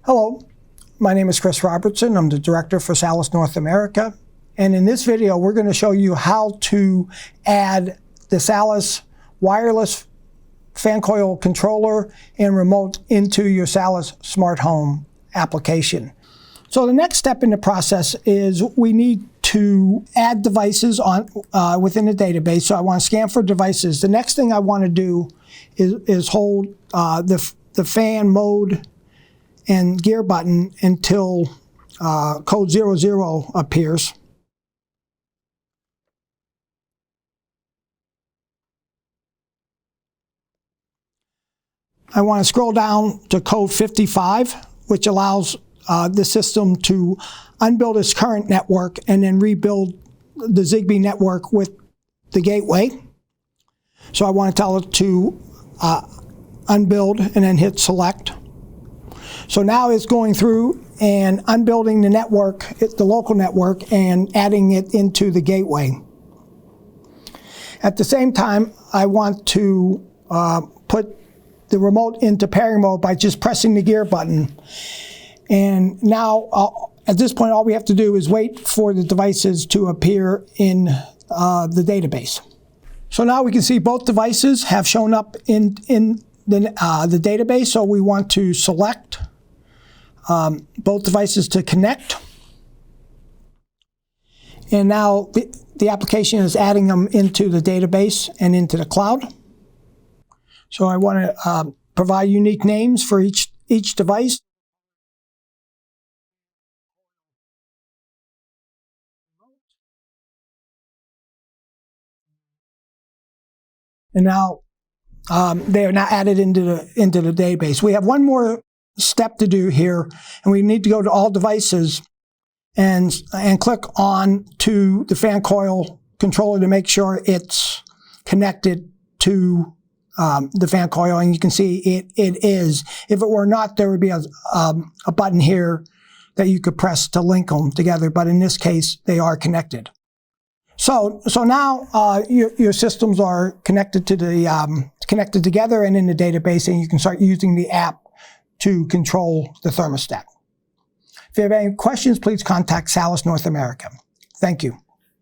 Hello, my name is Chris Robertson. I'm the director for SALUS North America. And in this video, we're going to show you how to add the SALUS wireless fan coil controller and remote into your SALUS smart home application. So the next step in the process is we need to add devices on within the database. So I want to scan for devices. The next thing I want to do is hold the fan mode and gear button until code 00 appears. I want to scroll down to code 55, which allows the system to unbuild its current network and then rebuild the Zigbee network with the gateway. So I want to tell it to unbuild and then hit select. So now it's going through and unbuilding the network, the local network, and adding it into the gateway. At the same time, I want to put the remote into pairing mode by just pressing the gear button. And now, at this point, all we have to do is wait for the devices to appear in the database. So now we can see both devices have shown up in the database. So we want to select both devices to connect. And now the application is adding them into the database and into the cloud. So I want to provide unique names for each device. And now they are now added into the database. We have one more step to do here, and we need to go to all devices and click on to the fan coil controller to make sure it's connected to the fan coil, and you can see it is. If it were not, there would be a button here that you could press to link them together, but in this case, they are connected. So now your systems are connected to connected together and in the database, and you can start using the app to control the thermostat. If you have any questions, please contact SALUS North America. Thank you.